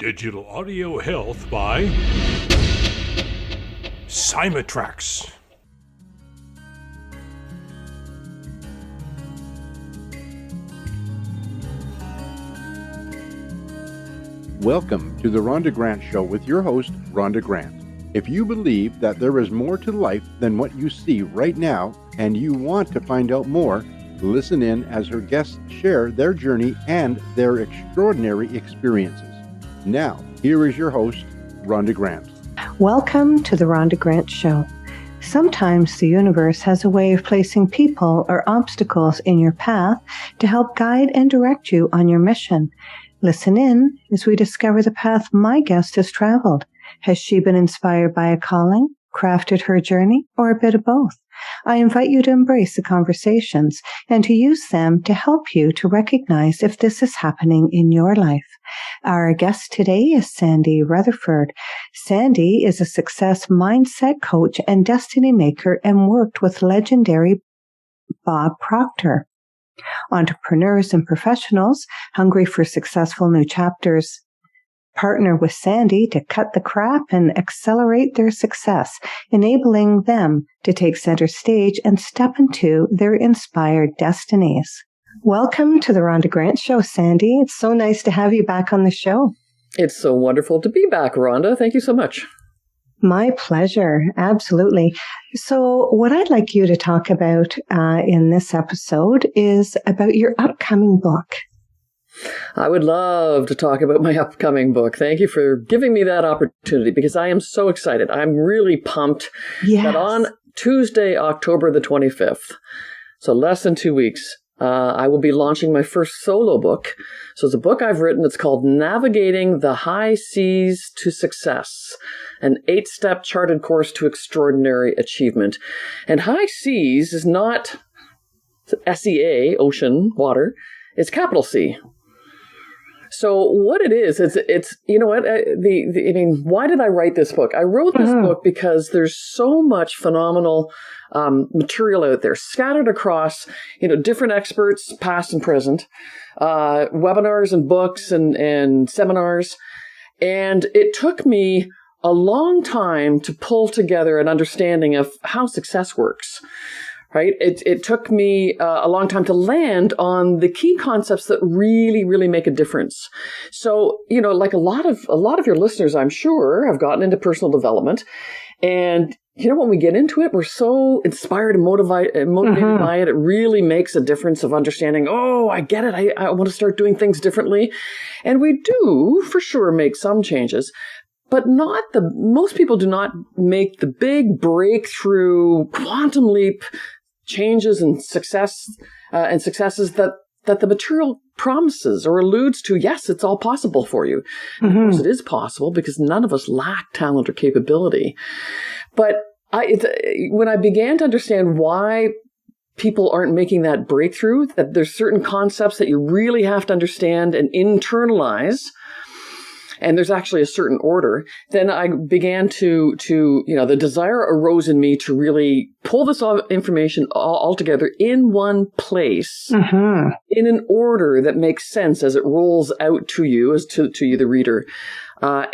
Digital Audio Health by Simatrax. Welcome to the Rhonda Grant Show with your host, Rhonda Grant. If you believe that there is more to life than what you see right now, and you want to find out more, listen in as her guests share their journey and their extraordinary experiences. Now, here is your host, Rhonda Grant. Welcome to the Rhonda Grant Show. Sometimes the universe has a way of placing people or obstacles in your path to help guide and direct you on your mission. Listen in as we discover the path my guest has traveled. Has she been inspired by a calling, crafted her journey, or a bit of both? I invite you to embrace the conversations and to use them to help you to recognize if this is happening in your life. Our guest today is Sandy Rutherford. Sandy is a success mindset coach and destiny maker and worked with legendary Bob Proctor. Entrepreneurs and professionals hungry for successful new chapters partner with Sandy to cut the crap and accelerate their success, enabling them to take center stage and step into their inspired destinies. Welcome to the Rhonda Grant Show, Sandy. It's so nice to have you back on the show. It's so wonderful to be back, Rhonda. Thank you so much. My pleasure. Absolutely. So what I'd like you to talk about in this episode is about your upcoming book. I would love to talk about my upcoming book. Thank you for giving me that opportunity because I am so excited. I'm really pumped that on Tuesday, October the 25th, so less than 2 weeks, I will be launching my first solo book. So it's a book I've written. It's called Navigating the High Seas to Success, an 8-step charted course to extraordinary achievement. And high seas is not SEA, ocean, water. It's capital C. So what it is, it's you know what, why did I write this book? I wrote this book because there's so much phenomenal material out there scattered across, different experts, past and present, webinars and books and seminars. And it took me a long time to pull together an understanding of how success works. Right? It took me a long time to land on the key concepts that really, really make a difference. So, like a lot of your listeners, I'm sure, have gotten into personal development. And, when we get into it, we're so inspired and motivated by it. It really makes a difference of understanding, oh, I get it. I want to start doing things differently. And we do, for sure, make some changes. But most people do not make the big breakthrough quantum leap changes and successes that the material promises or alludes to. Yes, it's all possible for you. And of course, it is possible because none of us lack talent or capability. But when I began to understand why people aren't making that breakthrough, that there's certain concepts that you really have to understand and internalize, and there's actually a certain order, then I began to the desire arose in me to really pull this information all together in one place, in an order that makes sense as it rolls out to you, to you, the reader. So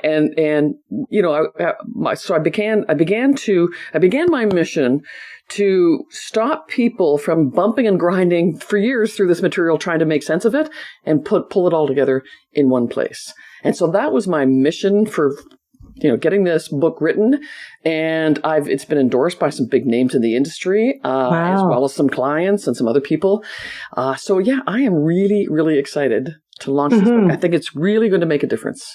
I began my mission to stop people from bumping and grinding for years through this material, trying to make sense of it and pull it all together in one place. And so that was my mission for, getting this book written. And it's been endorsed by some big names in the industry, as well as some clients and some other people. I am really, really excited to launch this book. I think it's really going to make a difference.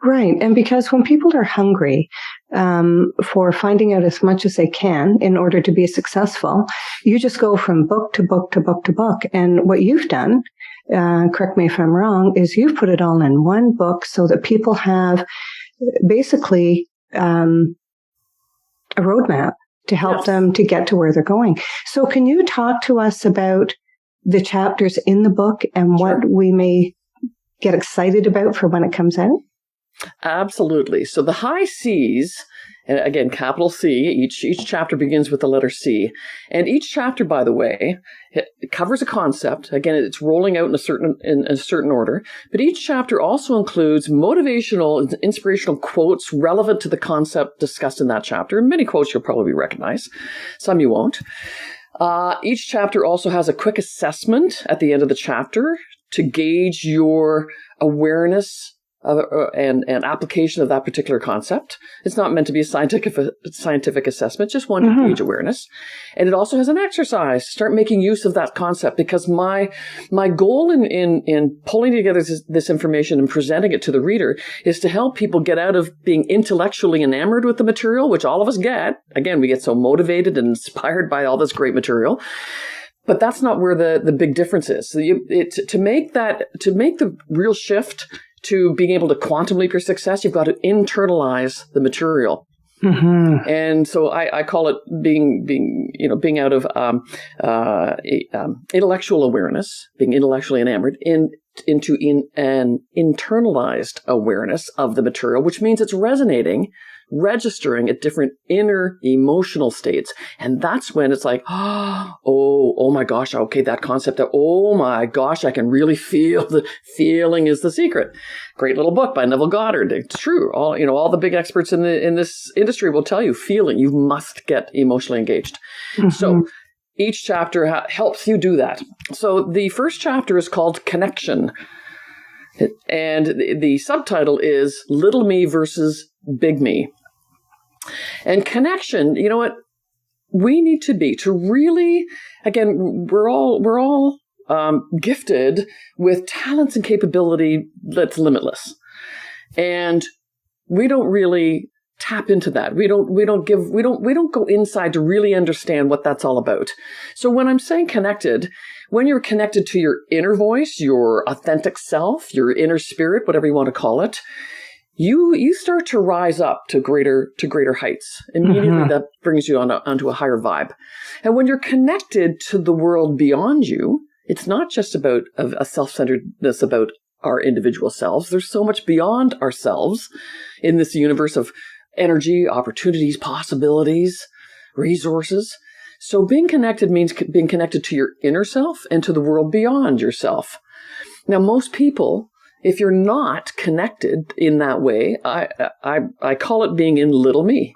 Right. And because when people are hungry for finding out as much as they can in order to be successful, you just go from book to book to book to book. And what you've done, correct me if I'm wrong, is you've put it all in one book so that people have basically a roadmap to help them to get to where they're going. So can you talk to us about the chapters in the book and what we may get excited about for when it comes out? Absolutely. So the high C's, and again, capital C, each chapter begins with the letter C. And each chapter, by the way, it covers a concept. Again, it's rolling out in a certain order. But each chapter also includes motivational, inspirational quotes relevant to the concept discussed in that chapter. Many quotes you'll probably recognize. Some you won't. Each chapter also has a quick assessment at the end of the chapter to gauge your awareness and application of that particular concept. It's not meant to be a scientific assessment, just one to gauge awareness. And it also has an exercise to start making use of that concept, because my goal in pulling together this information and presenting it to the reader is to help people get out of being intellectually enamored with the material, which all of us get. Again, we get so motivated and inspired by all this great material. But that's not where the big difference is. So to make the real shift to being able to quantum leap your success, you've got to internalize the material. Mm-hmm. And so I call it being out of intellectual awareness, being intellectually enamored, into an internalized awareness of the material, which means it's registering at different inner emotional states. And that's when it's like, oh my gosh, okay, that concept of, oh my gosh, I can really feel the feeling is the secret. Great little book by Neville Goddard. It's true. All the big experts in this industry will tell you, feeling, you must get emotionally engaged. Mm-hmm. So each chapter helps you do that. So the first chapter is called Connection. And the subtitle is Little Me versus Big Me. And connection, you know what we need to really, again, we're all gifted with talents and capability that's limitless. And we don't really tap into that. We don't go inside to really understand what that's all about. So when I'm saying connected, when you're connected to your inner voice, your authentic self, your inner spirit, whatever you want to call it, you start to rise up to greater heights. Immediately, mm-hmm. That brings you onto a higher vibe. And when you're connected to the world beyond you, it's not just about a self-centeredness about our individual selves. There's so much beyond ourselves in this universe of energy, opportunities, possibilities, resources. So being connected means being connected to your inner self and to the world beyond yourself. Now, most people, if you're not connected in that way, I call it being in little me.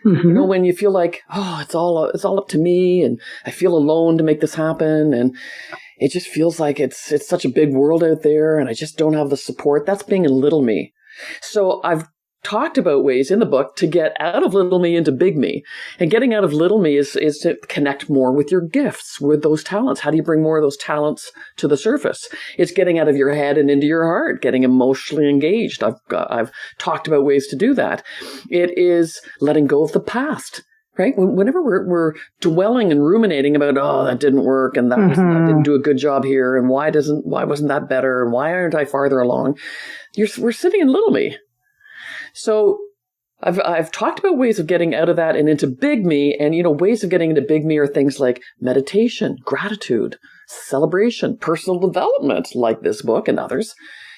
Mm-hmm. When you feel like, it's all up to me, and I feel alone to make this happen, and it just feels like it's such a big world out there, and I just don't have the support. That's being in little me. So I've talked about ways in the book to get out of little me into big me. And getting out of little me is to connect more with your gifts, with those talents. How do you bring more of those talents to the surface? It's getting out of your head and into your heart, getting emotionally engaged. I've talked about ways to do that. It is letting go of the past. Right? Whenever we're dwelling and ruminating about, that didn't work, and that I didn't do a good job here, and why wasn't that better, and why aren't I farther along? We're sitting in little me. So I've talked about ways of getting out of that and into big me, and ways of getting into big me are things like meditation, gratitude, celebration, personal development, like this book and others,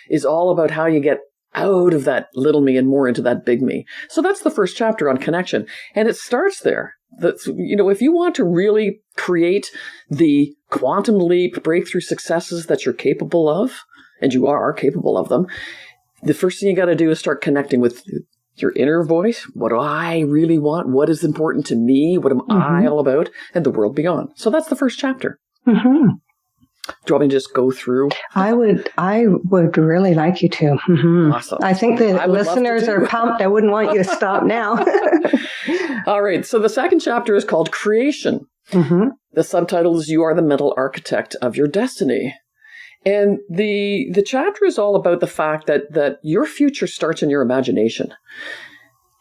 is all about how you get out of that little me and more into that big me. So that's the first chapter on connection. And it starts there. If you want to really create the quantum leap breakthrough successes that you're capable of, and you are capable of them, the first thing you got to do is start connecting with your inner voice. What do I really want? What is important to me? What am I all about? And the world beyond. So that's the first chapter. Mm-hmm. Do you want me to just go through? I would really like you to. Mm-hmm. Awesome. I think the listeners are pumped. I wouldn't want you to stop now. All right. So the second chapter is called Creation. Mm-hmm. The subtitle is You Are the Mental Architect of Your Destiny. And the chapter is all about the fact that your future starts in your imagination.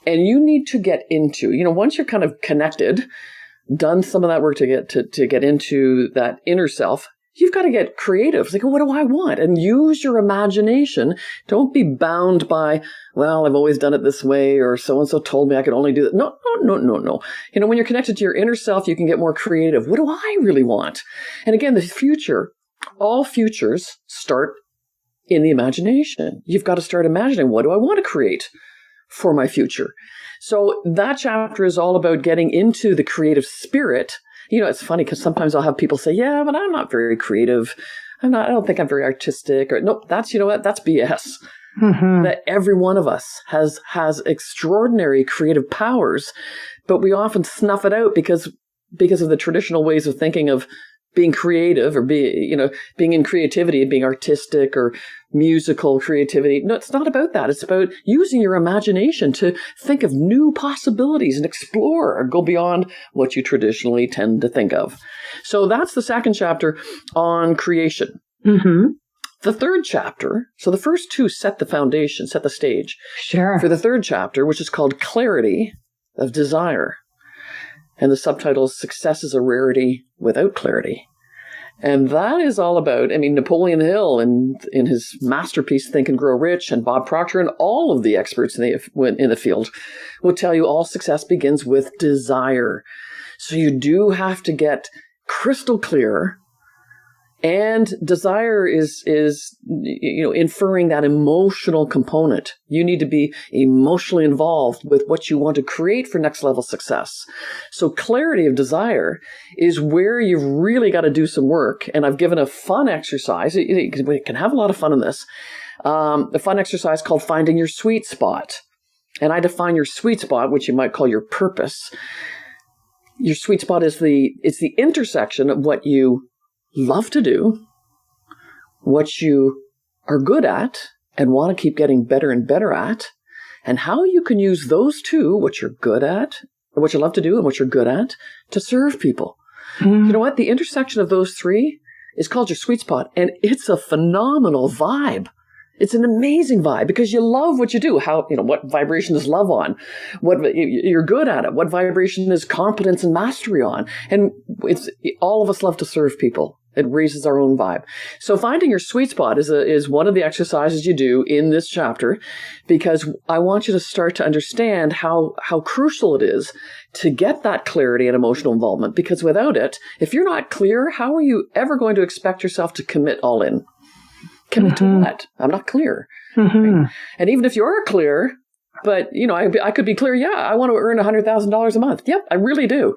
And you need to get into, once you're kind of connected, done some of that work to get into that inner self, you've got to get creative. It's like, what do I want? And use your imagination. Don't be bound by, well, I've always done it this way, or so-and-so told me I could only do that. No. When you're connected to your inner self, you can get more creative. What do I really want? And again, the future, all futures start in the imagination. You've got to start imagining, what do I want to create for my future? So that chapter is all about getting into the creative spirit. It's funny because sometimes I'll have people say, yeah, but I'm not very creative. I don't think I'm very artistic. Or nope, that's BS. Mm-hmm. That every one of us has extraordinary creative powers, but we often snuff it out because of the traditional ways of thinking of being creative, or being in creativity and being artistic or musical creativity. No, it's not about that. It's about using your imagination to think of new possibilities and explore or go beyond what you traditionally tend to think of. So that's the second chapter on creation. Mm-hmm. The third chapter, so the first two set the foundation, set the stage. Sure. For the third chapter, which is called Clarity of Desire. And the subtitle is Success is a Rarity Without Clarity. And that is all about, Napoleon Hill in his masterpiece, Think and Grow Rich, and Bob Proctor, and all of the experts in the field will tell you all success begins with desire. So you do have to get crystal clear. And desire is inferring that emotional component. You need to be emotionally involved with what you want to create for next level success. So clarity of desire is where you've really got to do some work. And I've given a fun exercise. We can have a lot of fun in this. A fun exercise called Finding Your Sweet Spot. And I define your sweet spot, which you might call your purpose. Your sweet spot is the intersection of what you love to do, what you are good at and want to keep getting better and better at, and how you can use those two, what you're good at, or what you love to do and what you're good at, to serve people. Mm. You know what? The intersection of those three is called your sweet spot, and it's a phenomenal vibe. It's an amazing vibe because you love what you do. What vibration is love on? What you're good at it? What vibration is competence and mastery on? And all of us love to serve people. It raises our own vibe. So finding your sweet spot is one of the exercises you do in this chapter, because I want you to start to understand how crucial it is to get that clarity and emotional involvement. Because without it, if you're not clear, how are you ever going to expect yourself to commit all in? Commit to what? I'm not clear. Mm-hmm. Right? And even if you are clear, but I could be clear. Yeah, I want to earn $100,000 a month. Yep, I really do.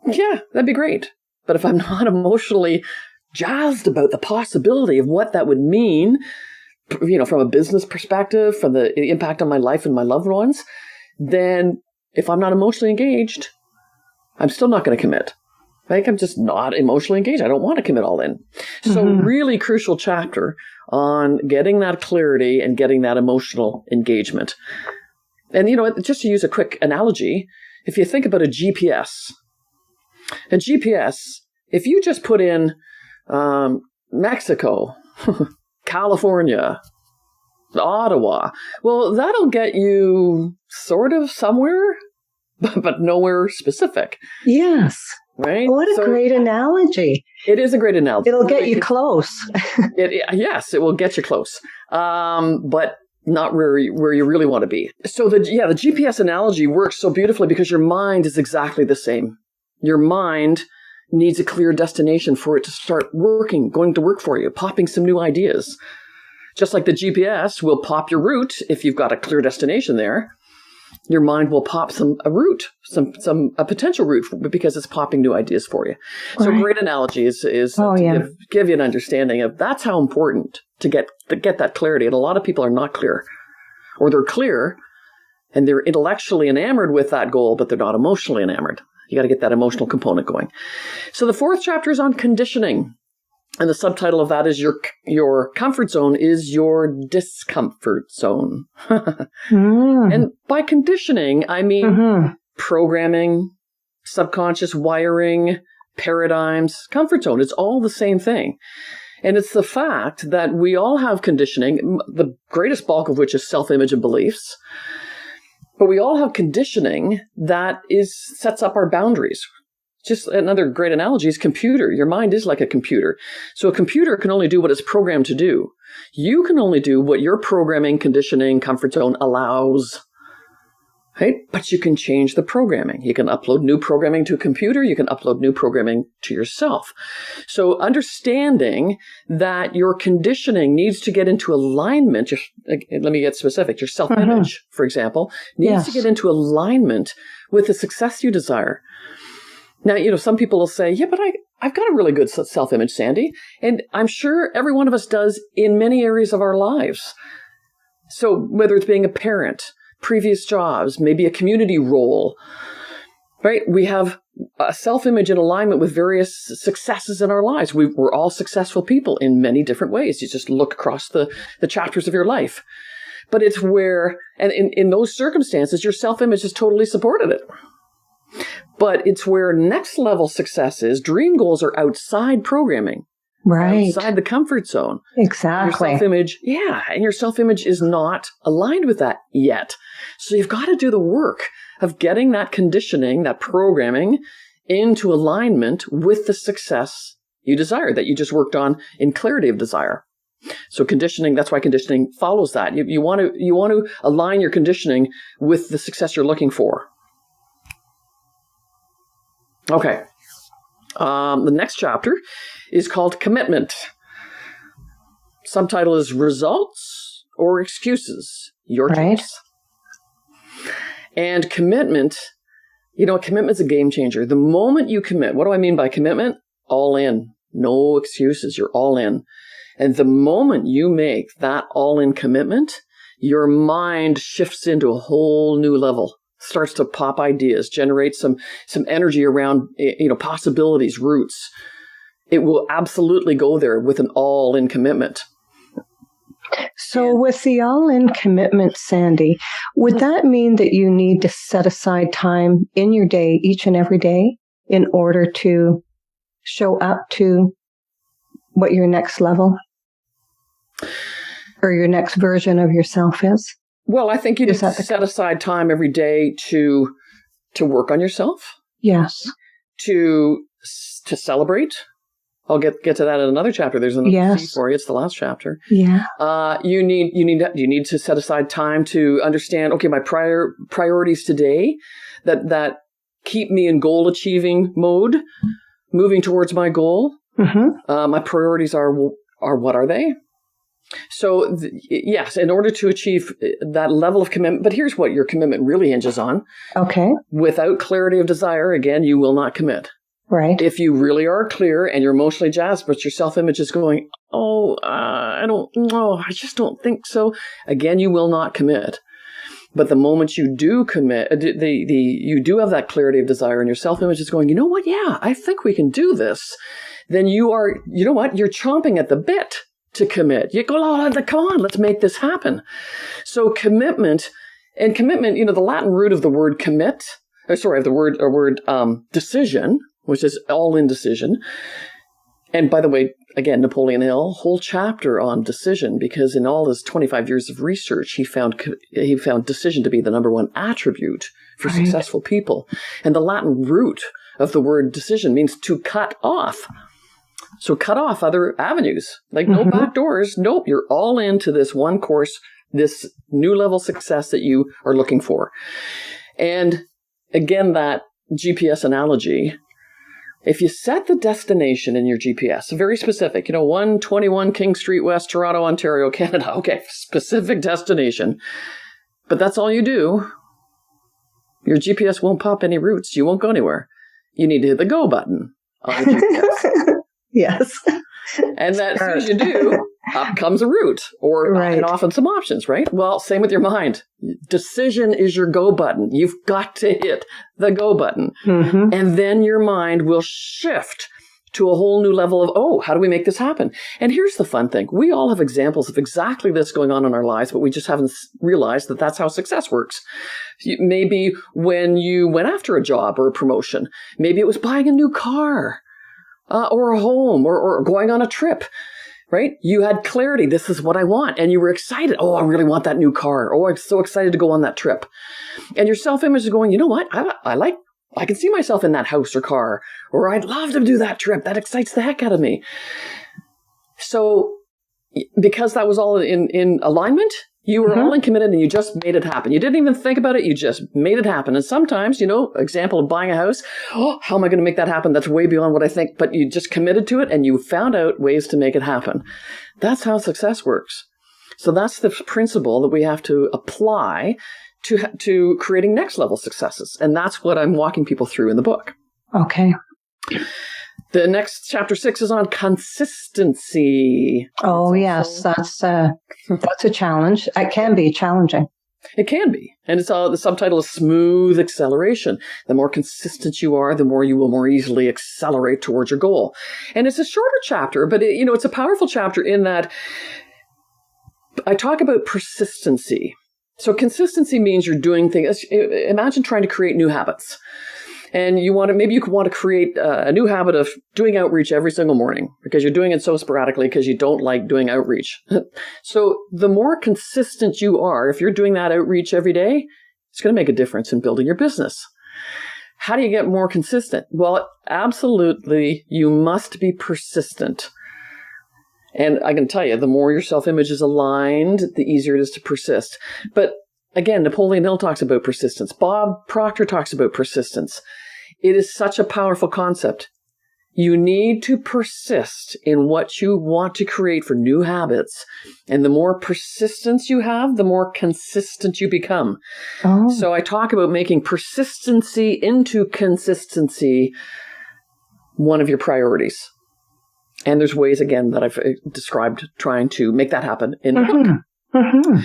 Yeah, that'd be great. But if I'm not emotionally jazzed about the possibility of what that would mean, from a business perspective, from the impact on my life and my loved ones, then if I'm not emotionally engaged, I'm still not going to commit. Like, I'm just not emotionally engaged. I don't want to commit all in. So really crucial chapter on getting that clarity and getting that emotional engagement. And, just to use a quick analogy, if you think about a GPS, if you just put in Mexico, California, Ottawa, well, that'll get you sort of somewhere, but nowhere specific. Yes. Right? What a great analogy. It is a great analogy. It'll get you close. Yes, it will get you close. But not where you really want to be. So the GPS analogy works so beautifully because your mind is exactly the same. Your mind needs a clear destination for it to start going to work for you, popping some new ideas. Just like the GPS will pop your route if you've got a clear destination there. Your mind will pop a potential route because it's popping new ideas for you. Right. So a great analogy is give you an understanding of that's how important to get that clarity. And a lot of people are not clear, or they're clear and they're intellectually enamored with that goal, but they're not emotionally enamored. You got to get that emotional component going. So the fourth chapter is on conditioning. And the subtitle of that is your comfort zone is your discomfort zone. And by conditioning, I mean programming, subconscious wiring, paradigms, comfort zone. It's all the same thing. And it's the fact that we all have conditioning, the greatest bulk of which is self-image and beliefs. But we all have conditioning that sets up our boundaries. Just another great analogy is computer. Your mind is like a computer. So a computer can only do what it's programmed to do. You can only do what your programming, conditioning, comfort zone allows. right? But you can change the programming. You can upload new programming to a computer. You can upload new programming to yourself. So understanding that your conditioning needs to get into alignment. Let me get specific. Your self-image, for example, needs to get into alignment with the success you desire. Now, some people will say, yeah, but I've got a really good self-image, Sandy. And I'm sure every one of us does in many areas of our lives. So whether it's being a parent, previous jobs, maybe a community role, right? We have a self-image in alignment with various successes in our lives. We're all successful people in many different ways. You just look across the chapters of your life. But it's where, and in those circumstances, your self-image has totally supported it. But it's where next level success is. Dream goals are outside programming. Right. Outside the comfort zone. Exactly. Your self-image, and your self-image is not aligned with that yet. So you've got to do the work of getting that conditioning, that programming into alignment with the success you desire, that you just worked on in clarity of desire. So conditioning, that's why conditioning follows that. You want to align your conditioning with the success you're looking for. Okay. The next chapter is called Commitment. Subtitle is Results or Excuses. Your choice. And commitment, commitment's a game changer. The moment you commit, what do I mean by commitment? All in. No excuses. You're all in. And the moment you make that all-in commitment, your mind shifts into a whole new level. Starts to pop ideas, generate some energy around, possibilities, roots. It will absolutely go there with an all-in commitment. So with the all-in commitment, Sandy, would that mean that you need to set aside time in your day, each and every day, in order to show up to what your next level or your next version of yourself is? Well, I think you need to set aside time every day to work on yourself. Yes. To celebrate. I'll get to that in another chapter. There's another C for you. It's the last chapter. Yeah. You need to set aside time to understand, okay, my priorities today that keep me in goal achieving mode, moving towards my goal. Mm-hmm. My priorities are what are they? So, yes, in order to achieve that level of commitment, but here's what your commitment really hinges on. Okay. Without clarity of desire, again, you will not commit. Right. If you really are clear and you're emotionally jazzed, but your self-image is going, I don't know, I just don't think so, again, you will not commit. But the moment you do commit, you do have that clarity of desire and your self-image is going, you know what, yeah, I think we can do this. Then you're chomping at the bit to commit. You go, come on, let's make this happen. So commitment, the Latin root of the word decision, which is all indecision. And by the way, again, Napoleon Hill, whole chapter on decision, because in all his 25 years of research, he found decision to be the number one attribute for successful people. And the Latin root of the word decision means to cut off. So cut off other avenues, like no back doors. Nope, you're all into this one course, this new level success that you are looking for. And again, that GPS analogy, if you set the destination in your GPS, very specific, 121 King Street West, Toronto, Ontario, Canada. Okay, specific destination. But that's all you do. Your GPS won't pop any routes. You won't go anywhere. You need to hit the go button on the GPS. Yes. And that as soon as you do, up comes a route and often some options, right? Well, same with your mind. Decision is your go button. You've got to hit the go button. Mm-hmm. And then your mind will shift to a whole new level of, how do we make this happen? And here's the fun thing. We all have examples of exactly this going on in our lives, but we just haven't realized that that's how success works. Maybe when you went after a job or a promotion, maybe it was buying a new car. Or a home, or going on a trip, right? You had clarity. This is what I want. And you were excited. Oh, I really want that new car. Oh, I'm so excited to go on that trip. And your self-image is going, you know what? I can see myself in that house or car, or I'd love to do that trip. That excites the heck out of me. So because that was all in alignment, You were all in committed and you just made it happen. You didn't even think about it. You just made it happen. And sometimes, example of buying a house. Oh, how am I going to make that happen? That's way beyond what I think. But you just committed to it and you found out ways to make it happen. That's how success works. So that's the principle that we have to apply to creating next level successes. And that's what I'm walking people through in the book. Okay. The next chapter 6 is on consistency. Oh, yes. That's a challenge. It can be challenging. It can be. And the subtitle is Smooth Acceleration. The more consistent you are, the more you will more easily accelerate towards your goal. And it's a shorter chapter, but it's a powerful chapter in that I talk about persistency. So consistency means you're doing things. Imagine trying to create new habits. And maybe you want to create a new habit of doing outreach every single morning because you're doing it so sporadically because you don't like doing outreach. So the more consistent you are, if you're doing that outreach every day, it's going to make a difference in building your business. How do you get more consistent? Well, absolutely, you must be persistent. And I can tell you, the more your self-image is aligned, the easier it is to persist. But again, Napoleon Hill talks about persistence. Bob Proctor talks about persistence. It is such a powerful concept. You need to persist in what you want to create for new habits. And the more persistence you have, the more consistent you become. Oh. So I talk about making persistency into consistency one of your priorities. And there's ways, again, that I've described trying to make that happen in the book. Mm-hmm.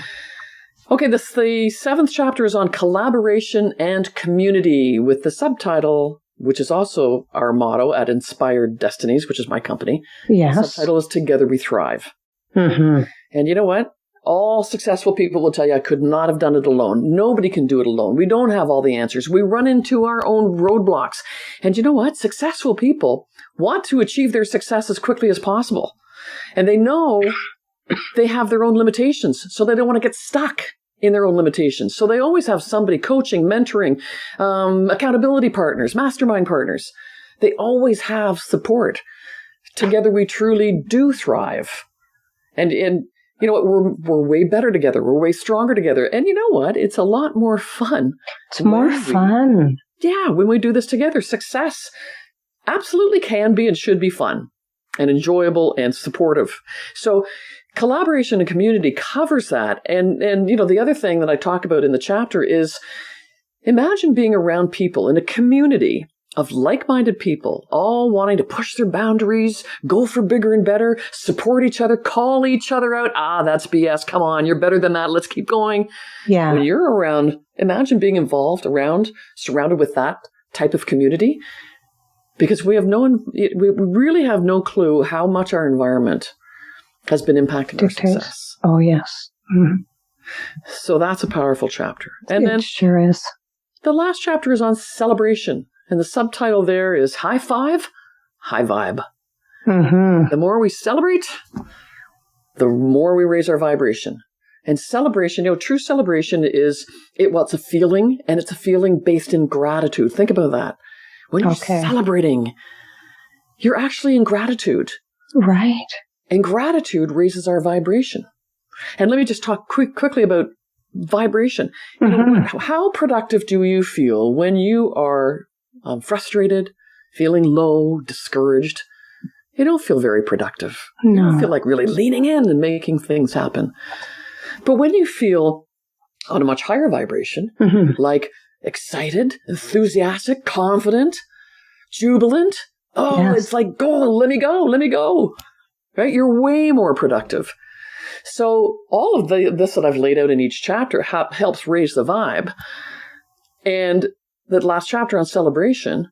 Okay, the 7th chapter is on collaboration and community with the subtitle, which is also our motto at Inspired Destinies, which is my company. Yes. The subtitle is Together We Thrive. Mm-hmm. And you know what? All successful people will tell you, I could not have done it alone. Nobody can do it alone. We don't have all the answers. We run into our own roadblocks. And you know what? Successful people want to achieve their success as quickly as possible. And they know they have their own limitations, so they don't want to get stuck in their own limitations. So they always have somebody coaching, mentoring, accountability partners, mastermind partners. They always have support. Together we truly do thrive. And you know what? We're way better together. We're way stronger together. And you know what? It's a lot more fun. It's more fun. Yeah, when we do this together. Success absolutely can be and should be fun and enjoyable and supportive. So collaboration and community covers that. And the other thing that I talk about in the chapter is imagine being around people in a community of like-minded people, all wanting to push their boundaries, go for bigger and better, support each other, call each other out. That's BS. Come on, you're better than that. Let's keep going. Yeah. When you're around, imagine being surrounded with that type of community, because we really have no clue how much our environment has been impacting our success. Oh, yes. Mm-hmm. So that's a powerful chapter. And then sure is. The last chapter is on celebration. And the subtitle there is High Five, High Vibe. Mm-hmm. The more we celebrate, the more we raise our vibration. And celebration, true celebration is, it's a feeling, and it's a feeling based in gratitude. Think about that. When you're celebrating, you're actually in gratitude. Right. And gratitude raises our vibration. And let me just talk quickly about vibration. Mm-hmm. How productive do you feel when you are frustrated, feeling low, discouraged? You don't feel very productive. No. You don't feel like really leaning in and making things happen. But when you feel on a much higher vibration, mm-hmm. like excited, enthusiastic, confident, jubilant, It's like, let me go. Right? You're way more productive. So all of this that I've laid out in each chapter helps raise the vibe. And the last chapter on celebration,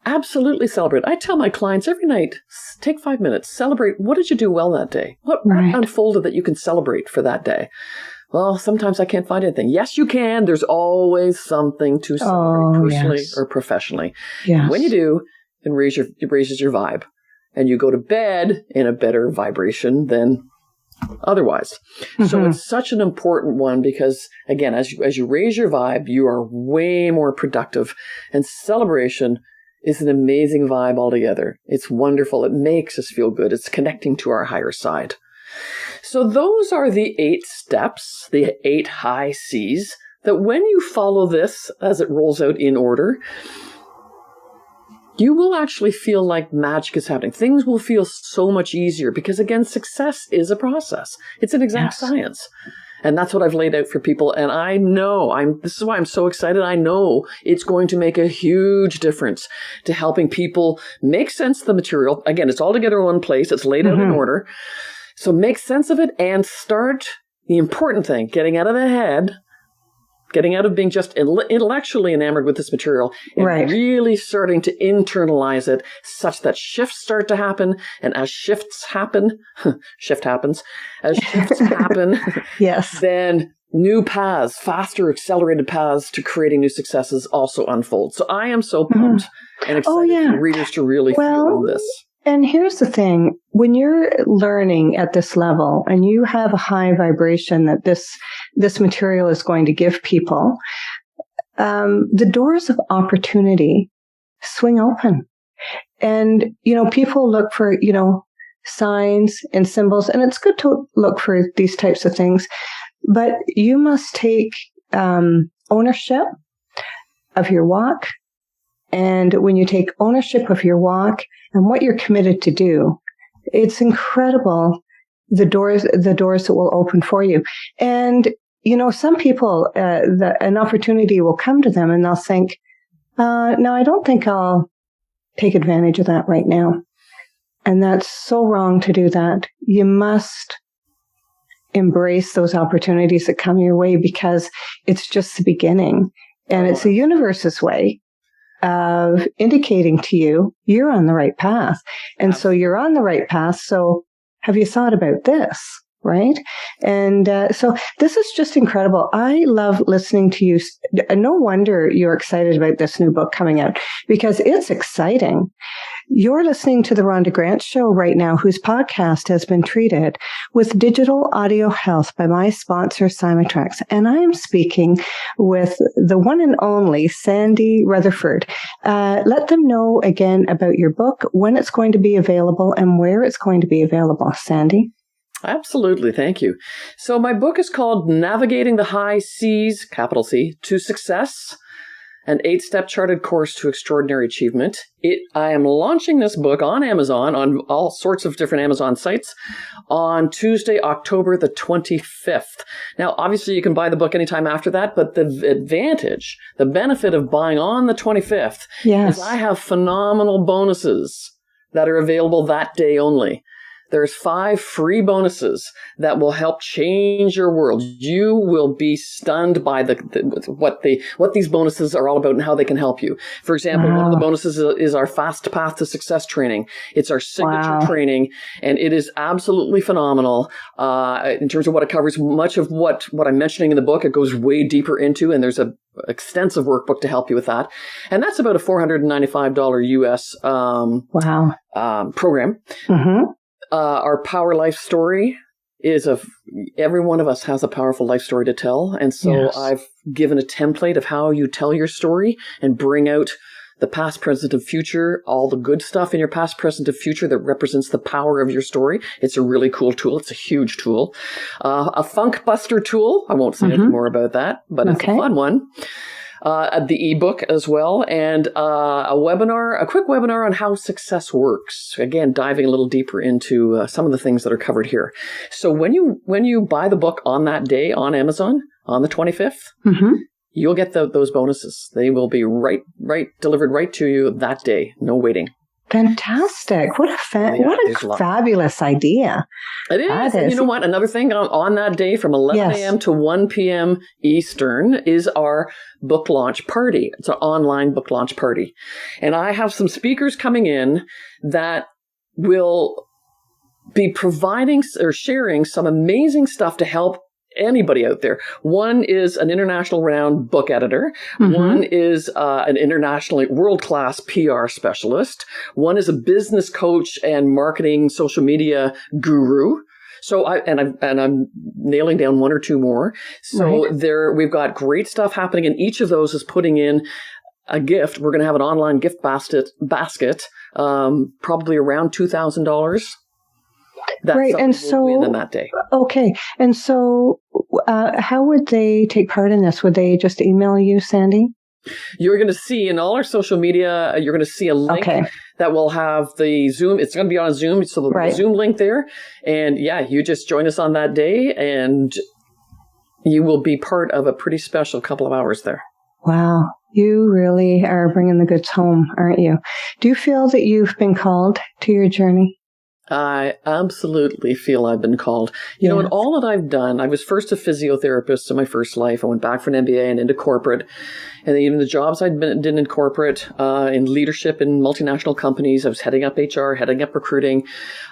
absolutely celebrate. I tell my clients every night, take 5 minutes, celebrate. What did you do well that day? What unfolded that you can celebrate for that day? Well, sometimes I can't find anything. Yes, you can. There's always something to celebrate personally or professionally. Yes. When you do, it raises your vibe. And you go to bed in a better vibration than otherwise. Mm-hmm. So it's such an important one because, again, as you raise your vibe, you are way more productive. And celebration is an amazing vibe altogether. It's wonderful. It makes us feel good. It's connecting to our higher side. So those are the 8 steps, the 8 high C's, that when you follow this as it rolls out in order, you will actually feel like magic is happening. Things will feel so much easier because, again, success is a process. It's an exact science. And that's what I've laid out for people. And I know, this is why I'm so excited. I know it's going to make a huge difference to helping people make sense of the material. Again, it's all together in one place. It's laid out in order. So make sense of it and start the important thing, getting out of the head, getting out of being just intellectually enamored with this material and really starting to internalize it such that shifts start to happen. And as shifts happen, then new paths, faster, accelerated paths to creating new successes also unfold. So I am so pumped and excited for readers to really feel this. And here's the thing, when you're learning at this level and you have a high vibration that this material is going to give people, the doors of opportunity swing open. And, people look for, signs and symbols, and it's good to look for these types of things, but you must take ownership of your walk. And when you take ownership of your walk and what you're committed to do, it's incredible the doors that will open for you. And, some people, an opportunity will come to them and they'll think, no, I don't think I'll take advantage of that right now. And that's so wrong to do that. You must embrace those opportunities that come your way because it's just the beginning. And it's the universe's way of indicating to you, you're on the right path. And so you're on the right path. So have you thought about this? Right? And so this is just incredible. I love listening to you. No wonder you're excited about this new book coming out because it's exciting. You're listening to The Rhonda Grant Show right now, whose podcast has been treated with digital audio health by my sponsor, Symatrax. And I am speaking with the one and only Sandy Rutherford. Let them know again about your book, when it's going to be available, and where it's going to be available. Sandy? Absolutely. Thank you. So my book is called Navigating the High C's, capital C, to Success, an 8-step charted course to extraordinary achievement. I am launching this book on Amazon, on all sorts of different Amazon sites, on Tuesday, October the 25th. Now, obviously, you can buy the book anytime after that, but the benefit of buying on the 25th is I have phenomenal bonuses that are available that day only. There's 5 free bonuses that will help change your world. You will be stunned by what these bonuses are all about and how they can help you. For example, one of the bonuses is our Fast Path to Success training. It's our signature training, and it is absolutely phenomenal in terms of what it covers. Much of what I'm mentioning in the book, it goes way deeper into, and there's a extensive workbook to help you with that. And that's about a $495 US program. Mm-hmm. Our Power Life Story is every one of us has a powerful life story to tell. And so I've given a template of how you tell your story and bring out the past, present, and future, all the good stuff in your past, present, and future that represents the power of your story. It's a really cool tool. It's a huge tool. A Funk Buster tool. I won't say anything more about that, but it's a fun one. The ebook as well, and a quick webinar on how success works. Again, diving a little deeper into some of the things that are covered here. So when you buy the book on that day on Amazon on the 25th, you'll get those bonuses. They will be delivered right to you that day. No waiting. Fantastic. What a fabulous idea. It is. And you know what? Another thing on that day from 11 a.m. to 1 p.m. Eastern is our book launch party. It's an online book launch party. And I have some speakers coming in that will be providing or sharing some amazing stuff to help anybody out there. One is an international renowned book editor. One is an internationally world-class PR specialist. One is a business coach and marketing social media guru. I'm nailing down 1 or 2 more. So we've got great stuff happening, and each of those is putting in a gift. We're going to have an online gift basket, probably around $2,000. that right. And so, will win on that day. Okay. And so how would they take part in this? Would they just email you, Sandy? You're going to see in all our social media, you're going to see a link that will have the Zoom. It's going to be on Zoom. So there'll be a Zoom link there. And yeah, you just join us on that day and you will be part of a pretty special couple of hours there. Wow. You really are bringing the goods home, aren't you? Do you feel that you've been called to your journey? I absolutely feel I've been called. You know, in all that I've done, I was first a physiotherapist in my first life. I went back for an MBA and into corporate. And even the jobs I'd been in corporate, in leadership in multinational companies, I was heading up HR, heading up recruiting.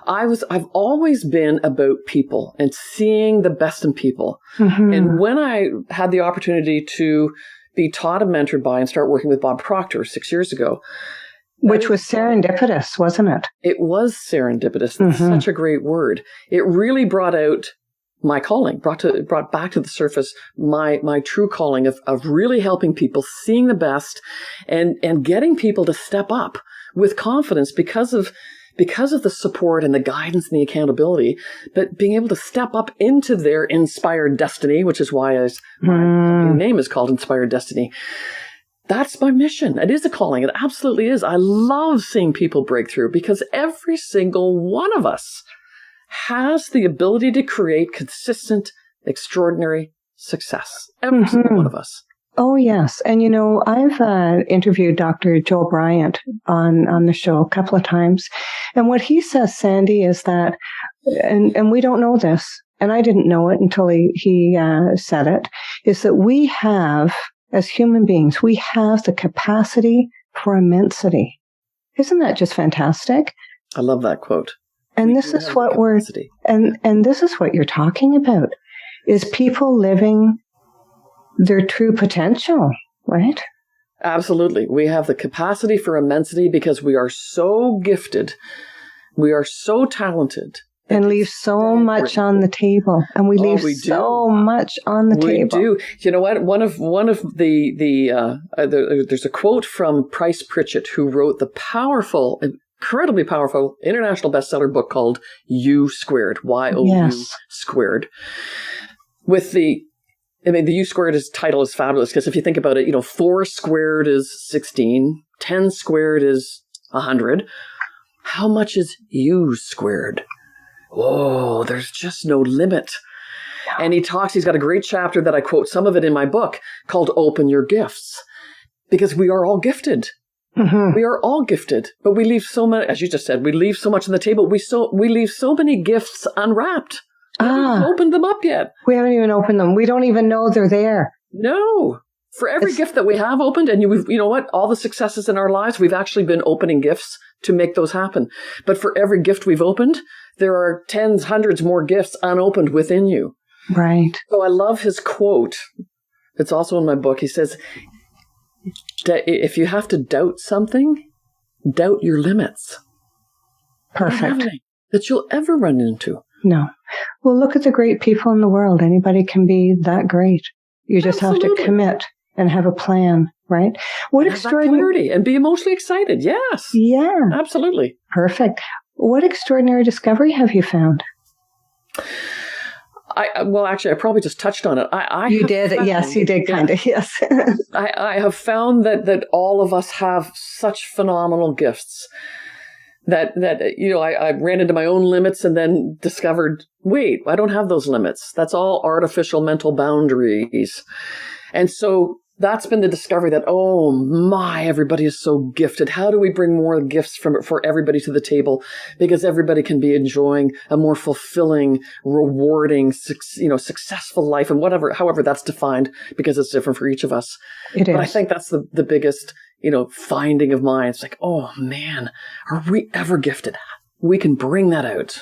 I've always been about people and seeing the best in people. Mm-hmm. And when I had the opportunity to be taught and mentored by and start working with Bob Proctor 6 years ago, which was serendipitous, wasn't it? It was serendipitous. That's such a great word. It really brought out my calling, brought back to the surface my true calling of really helping people, seeing the best, and getting people to step up with confidence because of the support and the guidance and the accountability, but being able to step up into their inspired destiny, which is why my name is called Inspired Destiny. That's my mission. It is a calling. It absolutely is. I love seeing people break through because every single one of us has the ability to create consistent, extraordinary success. Every single one of us. Oh, yes. And, you know, I've interviewed Dr. Joel Bryant on the show a couple of times. And what he says, Sandy, is that, and we don't know this, and I didn't know it until he said it, is that we have, as human beings, we have the capacity for immensity. Isn't that just fantastic? I love that quote. And this is what and this is what you're talking about, is people living their true potential, right? Absolutely. We have the capacity for immensity because we are so gifted. We are so talented. And leave so much on the table. And we leave so much on the table. We do. You know what? One of there's a quote from Price Pritchett, who wrote the powerful, incredibly powerful international bestseller book called U Squared, Y-O-U Squared. With the U Squared title is fabulous because if you think about it, 4 squared is 16, 10 squared is 100. How much is U squared? Oh, there's just no limit. And he's got a great chapter that I quote some of it in my book called Open Your Gifts, because we are all gifted. Mm-hmm. We are all gifted, but we leave so much, as you just said, we leave so much on the table. We leave so many gifts unwrapped. We haven't opened them up yet. We haven't even opened them. We don't even know they're there. No. For every gift that we have opened, and you know what? All the successes in our lives, we've actually been opening gifts to make those happen. But for every gift we've opened, there are tens, hundreds more gifts unopened within you. Right. So I love his quote. It's also in my book. He says, if you have to doubt something, doubt your limits. Perfect. That you'll ever run into. No. Well, look at the great people in the world. Anybody can be that great. You just have to commit and have a plan, right? What extraordinary and be emotionally excited. Yes. Yeah. Absolutely. Perfect. What extraordinary discovery have you found? Actually, I probably just touched on it. You did. Yes, you did kind of. Yes. I have found that all of us have such phenomenal gifts that I ran into my own limits and then discovered, wait, I don't have those limits. That's all artificial mental boundaries. And so that's been the discovery that, oh my, everybody is so gifted. How do we bring more gifts for everybody to the table? Because everybody can be enjoying a more fulfilling, rewarding, successful life, and however that's defined, because it's different for each of us. But I think that's the biggest, finding of mine. It's like, oh man, are we ever gifted? We can bring that out.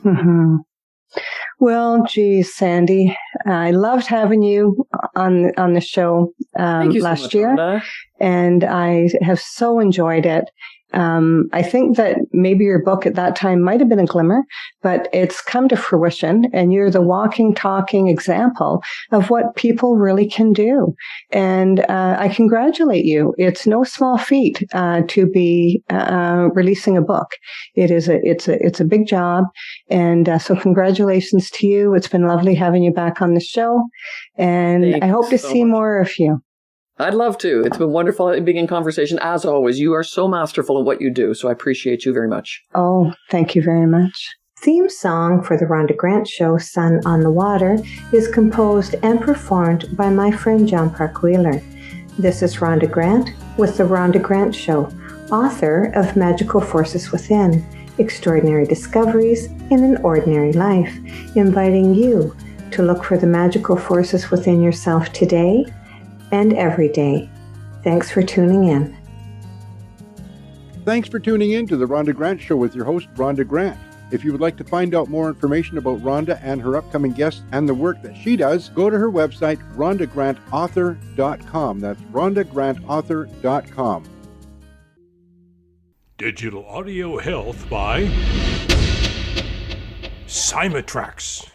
Mm-hmm. Well, geez, Sandy, I loved having you on the show last year, and I have so enjoyed it. I think that maybe your book at that time might have been a glimmer, but it's come to fruition, and you're the walking, talking example of what people really can do. And I congratulate you. It's no small feat to be releasing a book. It's a big job, and so congratulations to you. It's been lovely having you back on the show, and I hope to see more of you. I'd love to. It's been wonderful being in conversation. As always, you are so masterful at what you do, so I appreciate you very much. Oh, thank you very much. Theme song for the Rhonda Grant Show, Sun on the Water, is composed and performed by my friend John Park Wheeler. This is Rhonda Grant with the Rhonda Grant Show, author of Magical Forces Within, Extraordinary Discoveries in an Ordinary Life, inviting you to look for the magical forces within yourself today and every day. Thanks for tuning in. Thanks for tuning in to the Rhonda Grant Show with your host, Rhonda Grant. If you would like to find out more information about Rhonda and her upcoming guests and the work that she does, go to her website, rhondagrantauthor.com. That's rhondagrantauthor.com. Digital audio health by CUT.